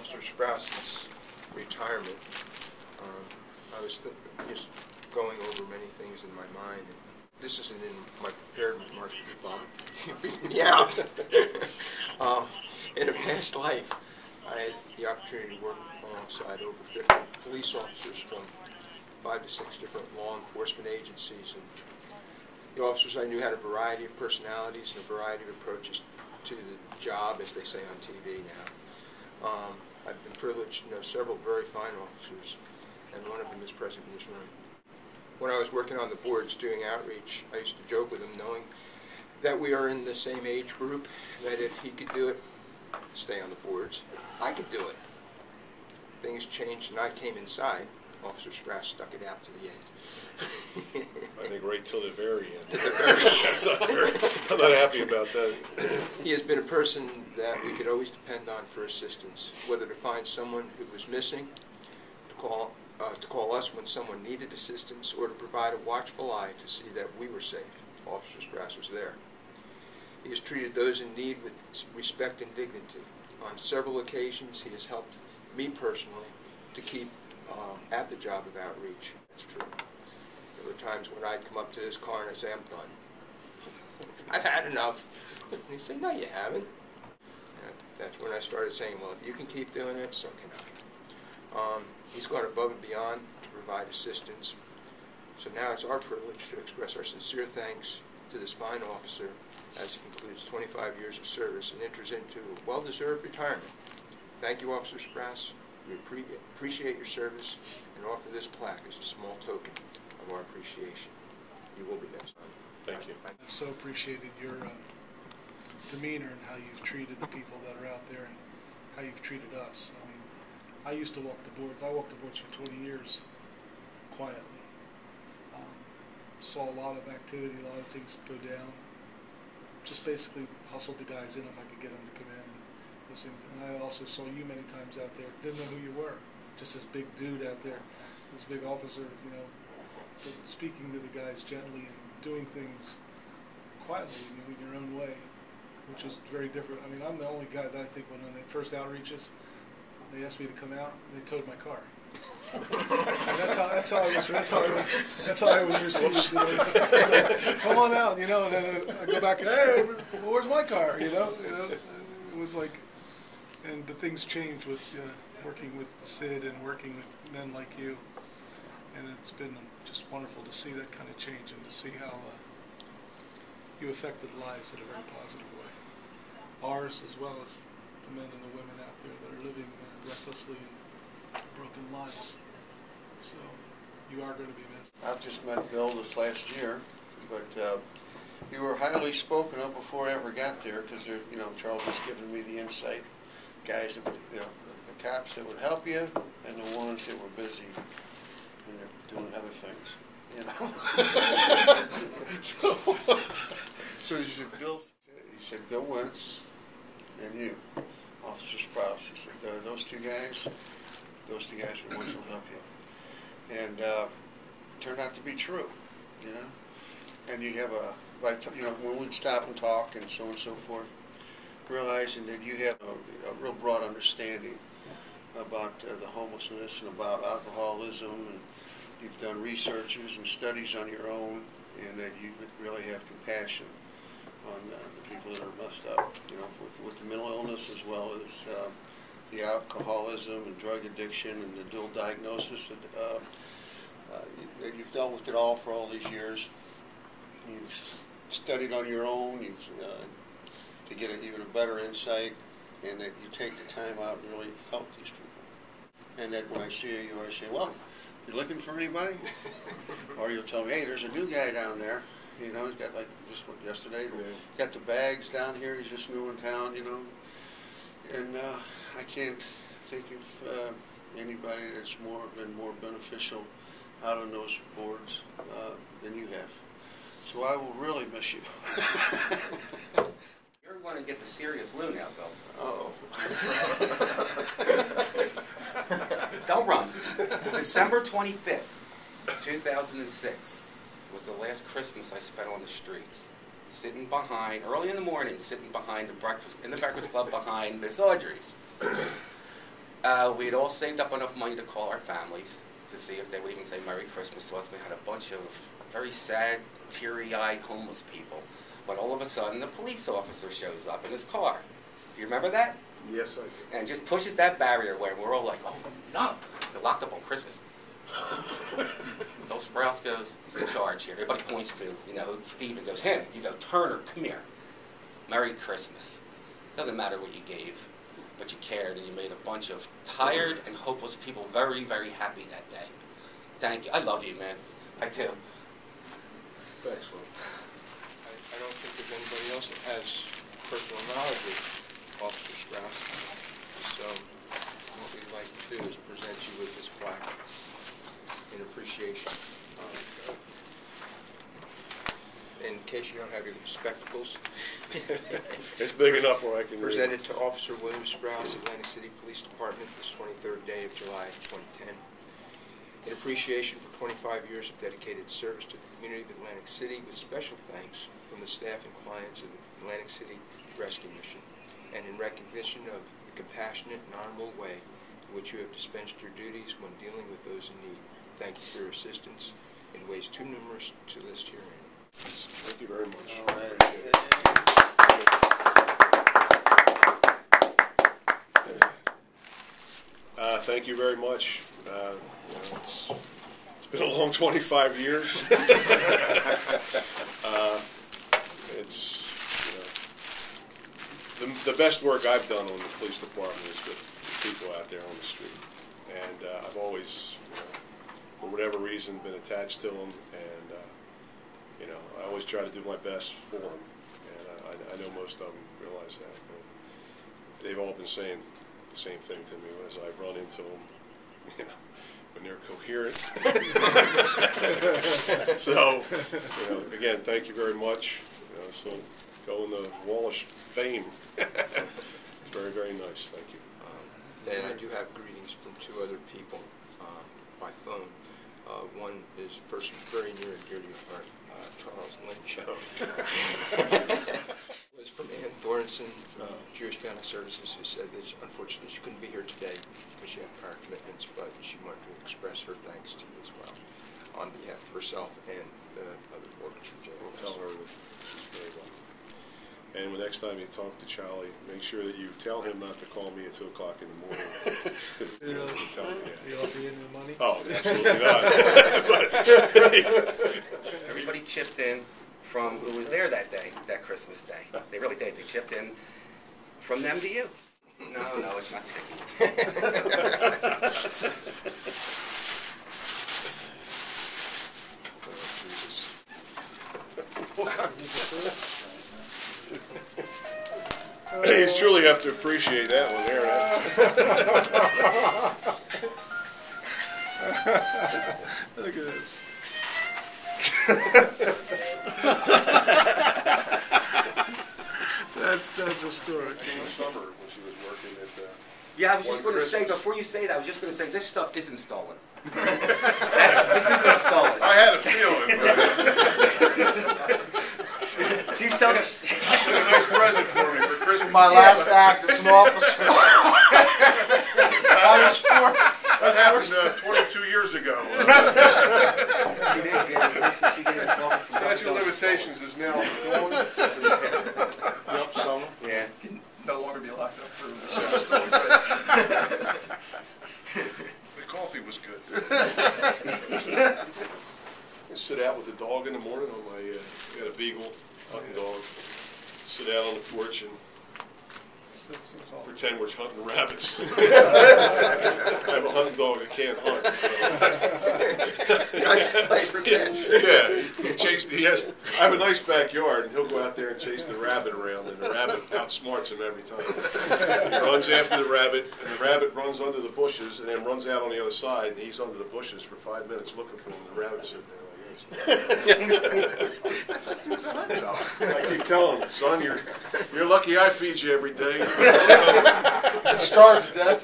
Officer Sprouse's retirement, I was just going over many things in my mind. And this isn't in my prepared remarks, Bob. You beat me out. In a past life, I had the opportunity to work alongside over 50 police officers from 5 to 6 different law enforcement agencies. And the officers I knew had a variety of personalities and a variety of approaches to the job, as they say on TV now. I've been privileged to know several very fine officers, and one of them is present in this room. When I was working on the boards doing outreach, I used to joke with him, knowing that we are in the same age group, that if he could do it, stay on the boards, I could do it. Things changed and I came inside. Officer Sprouse stuck it out to the end. I think right till the very end. To the very end. I'm not happy about that. He has been a person that we could always depend on for assistance, whether to find someone who was missing, to call us when someone needed assistance, or to provide a watchful eye to see that we were safe. Officer Sprouse was there. He has treated those in need with respect and dignity. On several occasions, he has helped me personally to keep at the job of outreach. That's true. There were times when I'd come up to his car and I'd say, I'm done. I've had enough. And he'd say, no, you haven't. And that's when I started saying, well, if you can keep doing it, so can I. He's gone above and beyond to provide assistance. So now it's our privilege to express our sincere thanks to this fine officer as he concludes 25 years of service and enters into a well-deserved retirement. Thank you, Officer Sprouse. We appreciate your service and offer this plaque as a small token of our appreciation. You will be missed. Thank you. I've so appreciated your demeanor and how you've treated the people that are out there and how you've treated us. I mean, I used to walk the boards. I walked the boards for 20 years quietly. Saw a lot of activity, a lot of things go down. Just basically hustled the guys in if I could get them to come in. Those things. And I also saw you many times out there. Didn't know who you were. Just this big dude out there, this big officer, you know, but speaking to the guys gently and doing things quietly, you know, in your own way, which is very different. I mean, I'm the only guy that I think when on the first outreaches, they asked me to come out, and they towed my car. And that's how I was received. You know? Like, come on out, you know. And then I go back, hey, where's my car? You know, it was like, and the things change with working with Sid and working with men like you, and it's been just wonderful to see that kind of change and to see how you affected lives in a very positive way. Ours, as well as the men and the women out there that are living recklessly and broken lives. So you are going to be missed. I've just met Bill this last year, but you were highly spoken of before I ever got there, because you know, Charles was giving me the insight. Guys that would, you know, the cops that would help you, and the ones that were busy and they're doing other things. You know. So he said, Bill Wentz and you, Officer Sprouse. He said, those two guys were ones who will help you. And turned out to be true, you know. And you have you know, when we'd stop and talk and so on and so forth, realizing that you have a real broad understanding about the homelessness and about alcoholism, and you've done researches and studies on your own, and that you really have compassion on the people that are messed up, you know, with the mental illness as well as the alcoholism and drug addiction and the dual diagnosis that you've dealt with it all for all these years. You've studied on your own, to get even a better insight, and that you take the time out and really help these people. And that when I see you, I say, well, you looking for anybody? Or you'll tell me, hey, there's a new guy down there. You know, he's got like just yesterday, got the bags down here. He's just new in town, you know. And I can't think of anybody that's been more beneficial out on those boards than you have. So I will really miss you. You're going to get the serious Lou now, Bill. Uh-oh. Don't run. December 25th, 2006 was the last Christmas I spent on the streets, sitting behind, early in the morning, sitting behind the breakfast club behind Miss Audrey's. We'd all saved up enough money to call our families to see if they would even say Merry Christmas to us. We had a bunch of very sad, teary-eyed homeless people. When all of a sudden, the police officer shows up in his car. Do you remember that? Yes, I do. And just pushes that barrier away. We're all like, oh, no. They're locked up on Christmas. Bill Sprouse goes, "Who's in charge here?" Everybody points to, Stephen goes, him. You go, Turner, come here. Merry Christmas. Doesn't matter what you gave, but you cared, and you made a bunch of tired and hopeless people very, very happy that day. Thank you. I love you, man. I do. Thanks, Will. I don't think there's anybody else that has personal knowledge of Officer Strauss. So what we'd like to do is present you with this plaque in appreciation. In case you don't have your spectacles, It's big enough where I can read. presented to Officer William Sprouse, Atlantic City Police Department, this 23rd day of July 2010. In appreciation for 25 years of dedicated service to the community of Atlantic City, with special thanks from the staff and clients of the Atlantic City Rescue Mission, and in recognition of the compassionate and honorable way in which you have dispensed your duties when dealing with those in need. Thank you for your assistance in ways too numerous to list herein. Thank you very much. All right. Thank you very much. It's been a long 25 years. It's the best work I've done on the police department is with people out there on the street, and I've always, for whatever reason, been attached to them, and I always try to do my best for them, and I know most of them realize that. But they've all been saying the same thing to me as I run into them, when they're coherent. So, again, thank you very much. So go in the wall of fame. It's very, very nice. Thank you. And I do have greetings from two other people by phone. One is a person very near and dear to your heart, Charles Lynch. It was from Ann Thorenson from Jewish Family Services, who said that unfortunately she couldn't be here today because she had prior commitments, but she wanted to express her thanks to you as well on behalf of herself and the other workers from I'll JFS. tell her that she's very welcome. And the next time you talk to Charlie, make sure that you tell him not to call me at 2 o'clock in the morning. Tell me, You offer you any money? Oh, absolutely not. Everybody chipped in from who was there that day, that Christmas day. They really did. They chipped in from them to you. No, it's not sticky. You truly have to appreciate that one there. Look at this. That's historic. Summer when she was working at Yeah, I was just One going to say, Christmas. before you say that, I was just going to say, this stuff isn't stolen. This isn't stolen. I had a feeling. She's so... A nice present for me for Christmas. My last act as an officer. I was forced. That happened 22 years ago. She gave a call from Statute of limitations is now gone. Yep, summer. Yeah. Can no longer be locked up for The coffee was good. I sit out with the dog in the morning on my, I got a beagle, hunting dog. Sit out on the porch and pretend we're hunting rabbits. I have a hunting dog that can't hunt. Nice to play pretend. Yeah, I have a nice backyard, and he'll go out there and chase the rabbit around, and the rabbit outsmarts him every time. He runs after the rabbit, and the rabbit runs under the bushes, and then runs out on the other side, and he's under the bushes for 5 minutes looking for him, and the rabbit's sitting there like this. I keep telling him, son, you're lucky I feed you every day. Starved to death.